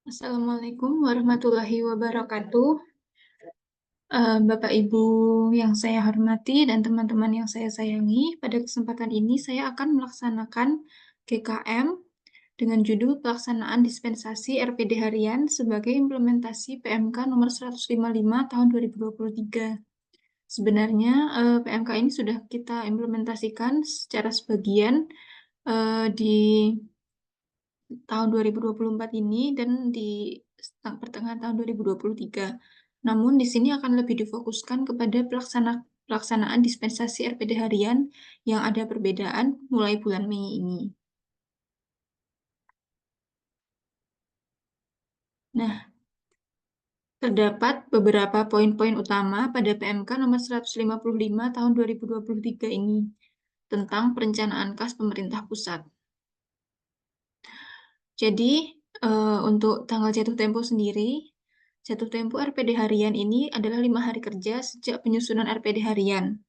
Assalamualaikum warahmatullahi wabarakatuh. Bapak Ibu yang saya hormati dan teman-teman yang saya sayangi, pada kesempatan ini saya akan melaksanakan GKM dengan judul Pelaksanaan Dispensasi RPD Harian sebagai implementasi PMK nomor 155 tahun 2023. Sebenarnya PMK ini sudah kita implementasikan secara sebagian di tahun 2024 ini dan di pertengahan tahun 2023. Namun di sini akan lebih difokuskan kepada pelaksanaan dispensasi RPD harian yang ada perbedaan mulai bulan Mei ini. Nah, terdapat beberapa poin-poin utama pada PMK nomor 155 tahun 2023 ini tentang perencanaan kas pemerintah pusat. Jadi, untuk tanggal jatuh tempo sendiri, jatuh tempo RPD harian ini adalah 5 hari kerja sejak penyusunan RPD harian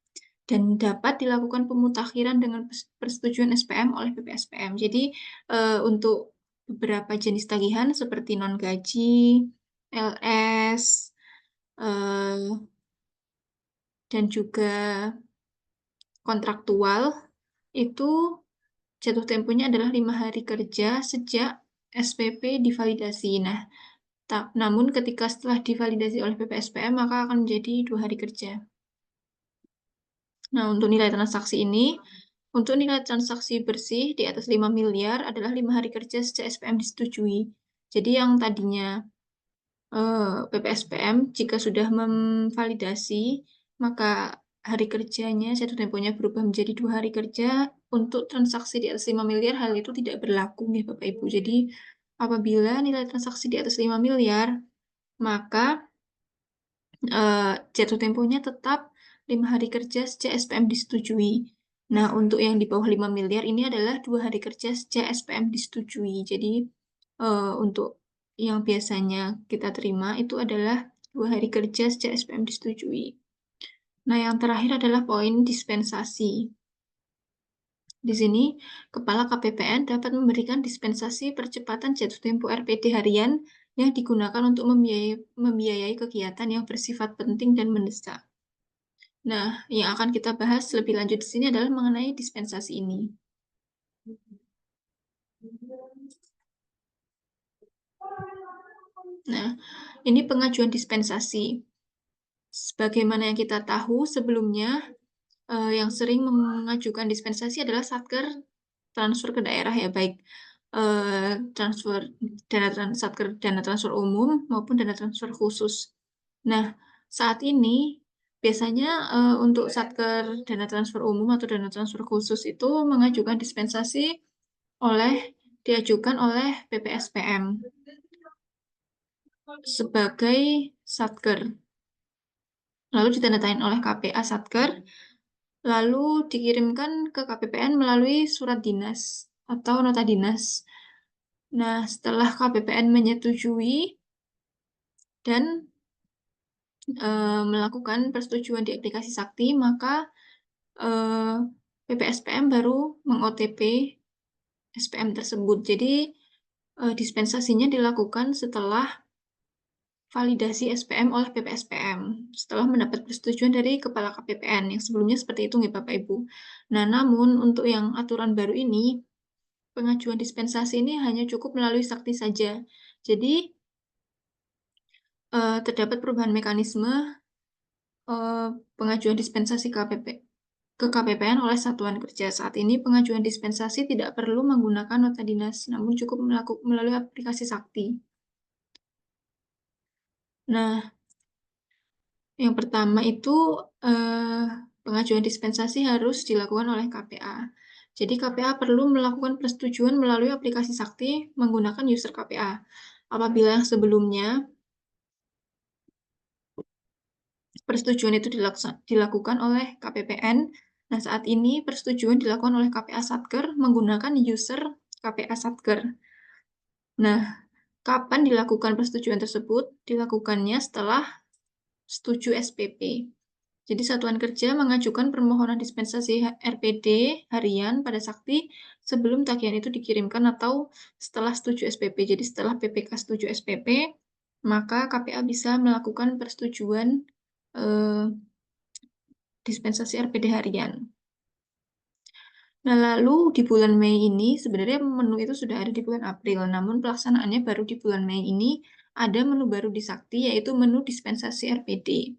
dan dapat dilakukan pemutakhiran dengan persetujuan SPM oleh BPSPM. Jadi, untuk beberapa jenis tagihan seperti non-gaji, LS, eh, dan juga kontraktual, itu jatuh temponya adalah 5 hari kerja sejak SPP divalidasi. Nah, namun ketika setelah divalidasi oleh BPSPM, maka akan menjadi 2 hari kerja. Nah, untuk nilai transaksi ini, untuk nilai transaksi bersih di atas 5 miliar adalah 5 hari kerja sejak SPM disetujui. Jadi yang tadinya BPSPM jika sudah memvalidasi, maka hari kerjanya, jatuh temponya berubah menjadi 2 hari kerja. Untuk transaksi di atas 5 miliar, hal itu tidak berlaku nih Bapak Ibu. Jadi apabila nilai transaksi di atas 5 miliar, maka jatuh temponya tetap 5 hari kerja sejak SPM disetujui. Nah, untuk yang di bawah 5 miliar ini adalah 2 hari kerja sejak SPM disetujui. Jadi, untuk yang biasanya kita terima itu adalah 2 hari kerja sejak SPM disetujui. Nah, yang terakhir adalah poin dispensasi. Di sini, Kepala KPPN dapat memberikan dispensasi percepatan jatuh tempo RPD harian yang digunakan untuk membiayai kegiatan yang bersifat penting dan mendesak. Nah, yang akan kita bahas lebih lanjut di sini adalah mengenai dispensasi ini. Nah, ini pengajuan dispensasi. Sebagaimana yang kita tahu sebelumnya, yang sering mengajukan dispensasi adalah Satker transfer ke daerah ya, baik transfer Satker dana transfer umum maupun dana transfer khusus. Nah, saat ini biasanya untuk Satker dana transfer umum atau dana transfer khusus itu mengajukan dispensasi diajukan oleh BPSPM sebagai Satker. Lalu ditandatangani oleh KPA Satker, lalu dikirimkan ke KPPN melalui surat dinas atau nota dinas. Nah, setelah KPPN menyetujui dan melakukan persetujuan di aplikasi Sakti, maka BPSPM baru meng-OTP SPM tersebut. Jadi, dispensasinya dilakukan setelah validasi SPM oleh BPSPM setelah mendapat persetujuan dari Kepala KPPN. Yang sebelumnya seperti itu nih Bapak Ibu. Nah, namun untuk yang aturan baru ini, pengajuan dispensasi ini hanya cukup melalui Sakti saja. Jadi, terdapat perubahan mekanisme pengajuan dispensasi ke KPPN oleh Satuan Kerja. Saat ini pengajuan dispensasi tidak perlu menggunakan nota dinas, namun cukup melalui aplikasi Sakti. Nah, yang pertama itu pengajuan dispensasi harus dilakukan oleh KPA. Jadi KPA perlu melakukan persetujuan melalui aplikasi Sakti menggunakan user KPA. Apabila yang sebelumnya persetujuan itu dilakukan oleh KPPN, nah saat ini persetujuan dilakukan oleh KPA Satker menggunakan user KPA Satker. Nah, kapan dilakukan persetujuan tersebut? Dilakukannya setelah setuju SPP. Jadi satuan kerja mengajukan permohonan dispensasi RPD harian pada Sakti sebelum tagihan itu dikirimkan atau setelah setuju SPP. Jadi setelah PPK setuju SPP, maka KPA bisa melakukan persetujuan eh, dispensasi RPD harian. Nah, lalu di bulan Mei ini sebenarnya menu itu sudah ada di bulan April, namun pelaksanaannya baru di bulan Mei ini ada menu baru di Sakti, yaitu menu dispensasi RPD.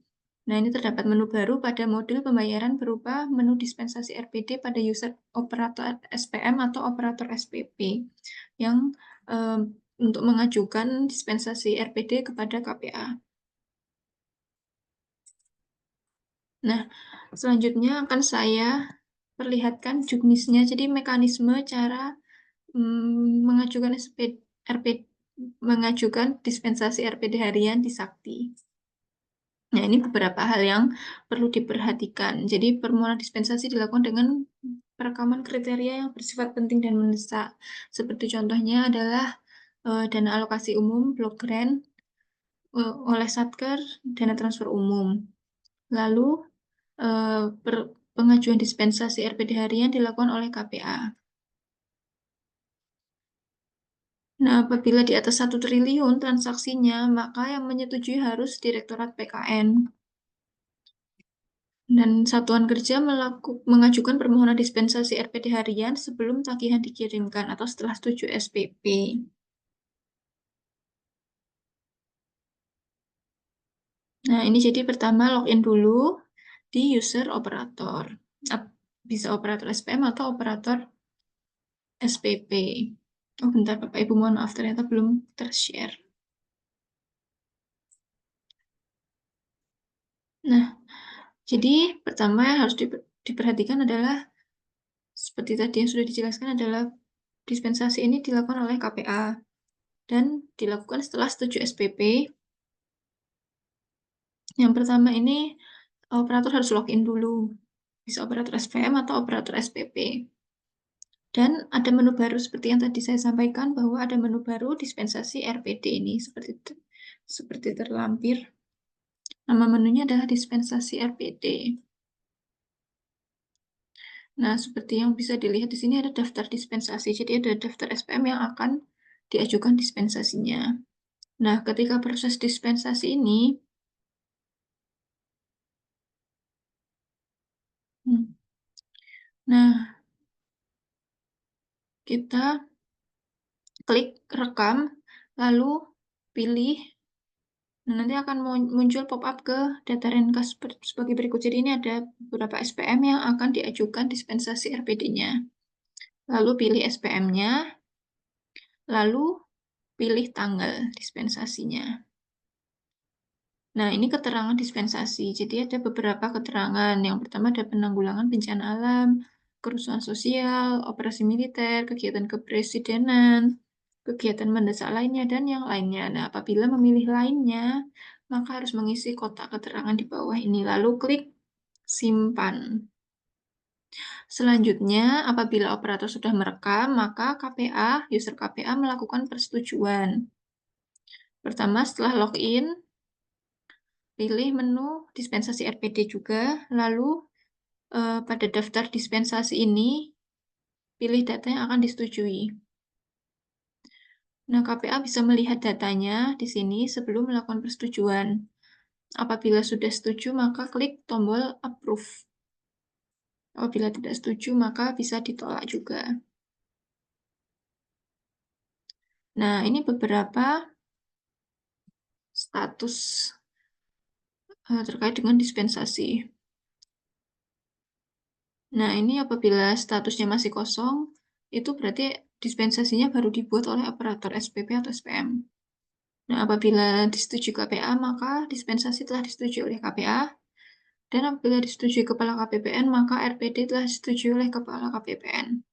Nah, ini terdapat menu baru pada modul pembayaran berupa menu dispensasi RPD pada user operator SPM atau operator SPP yang untuk mengajukan dispensasi RPD kepada KPA. Nah, selanjutnya akan saya perlihatkan juknisnya, jadi mekanisme cara mengajukan mengajukan dispensasi RPD harian di Sakti. Nah, ini beberapa hal yang perlu diperhatikan. Jadi, permohonan dispensasi dilakukan dengan perekaman kriteria yang bersifat penting dan mendesak. Seperti contohnya adalah dana alokasi umum, block grant, oleh Satker, dana transfer umum. Lalu, pengajuan dispensasi RPD harian dilakukan oleh KPA. Nah, apabila di atas 1 triliun transaksinya, maka yang menyetujui harus Direktorat PKN. Dan satuan kerja mengajukan permohonan dispensasi RPD harian sebelum tagihan dikirimkan atau setelah setuju SPP. Nah, ini jadi pertama login dulu di user operator. Bisa operator SPM atau operator SPP. Oh, bentar Bapak Ibu, mohon maaf, ternyata belum tershare. Nah, jadi pertama yang harus diperhatikan adalah seperti tadi yang sudah dijelaskan adalah dispensasi ini dilakukan oleh KPA dan dilakukan setelah setuju SPP. Yang pertama ini operator harus login dulu, bisa operator SPM atau operator SPP. Dan ada menu baru seperti yang tadi saya sampaikan bahwa ada menu baru dispensasi RPD ini seperti terlampir. Nama menunya adalah dispensasi RPD. Nah, seperti yang bisa dilihat di sini ada daftar dispensasi. Jadi ada daftar SPM yang akan diajukan dispensasinya. Nah, ketika proses dispensasi ini, nah, kita klik rekam, lalu pilih, nanti akan muncul pop-up ke data ringkas sebagai berikut. Jadi ini ada beberapa SPM yang akan diajukan dispensasi RPD-nya. Lalu pilih SPM-nya, lalu pilih tanggal dispensasinya. Nah, ini keterangan dispensasi. Jadi ada beberapa keterangan. Yang pertama ada penanggulangan bencana alam, kerusuhan sosial, operasi militer, kegiatan kepresidenan, kegiatan mendesak lainnya, dan yang lainnya. Nah, apabila memilih lainnya, maka harus mengisi kotak keterangan di bawah ini. Lalu klik simpan. Selanjutnya, apabila operator sudah merekam, maka user KPA melakukan persetujuan. Pertama, setelah login, pilih menu dispensasi RPD juga, lalu pada daftar dispensasi ini, pilih data yang akan disetujui. Nah, KPA bisa melihat datanya di sini sebelum melakukan persetujuan. Apabila sudah setuju, maka klik tombol approve. Apabila tidak setuju, maka bisa ditolak juga. Nah, ini beberapa status terkait dengan dispensasi. Nah, ini apabila statusnya masih kosong, itu berarti dispensasinya baru dibuat oleh operator SPP atau SPM. Nah, apabila disetujui KPA, maka dispensasi telah disetujui oleh KPA. Dan apabila disetujui Kepala KPPN, maka RPD telah disetujui oleh Kepala KPPN.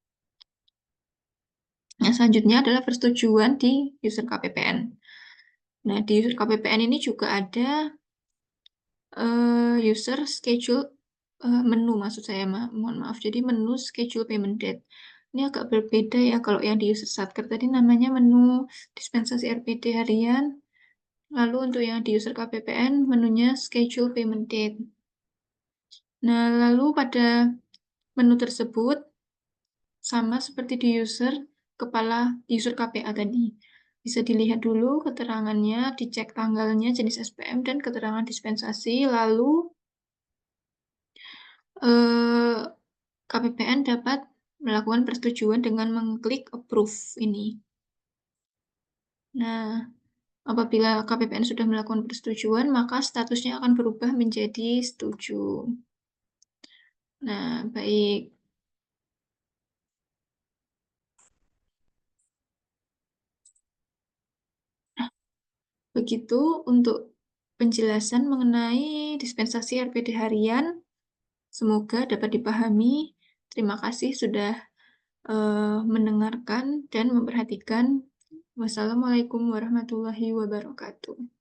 Nah, selanjutnya adalah persetujuan di user KPPN. Nah, di user KPPN ini juga ada user schedule menu, maksud saya, mohon maaf. Jadi menu schedule payment date. Ini agak berbeda ya kalau yang di user Satker tadi namanya menu dispensasi RPD harian. Lalu untuk yang di user KPPN menunya schedule payment date. Nah, lalu pada menu tersebut, sama seperti di user KPA tadi. Bisa dilihat dulu keterangannya, dicek tanggalnya, jenis SPM, dan keterangan dispensasi, lalu eh, KPPN dapat melakukan persetujuan dengan mengklik approve ini. Nah, apabila KPPN sudah melakukan persetujuan, maka statusnya akan berubah menjadi setuju. Nah, baik. Begitu untuk penjelasan mengenai dispensasi RPD harian. Semoga dapat dipahami. Terima kasih sudah mendengarkan dan memperhatikan. Wassalamualaikum warahmatullahi wabarakatuh.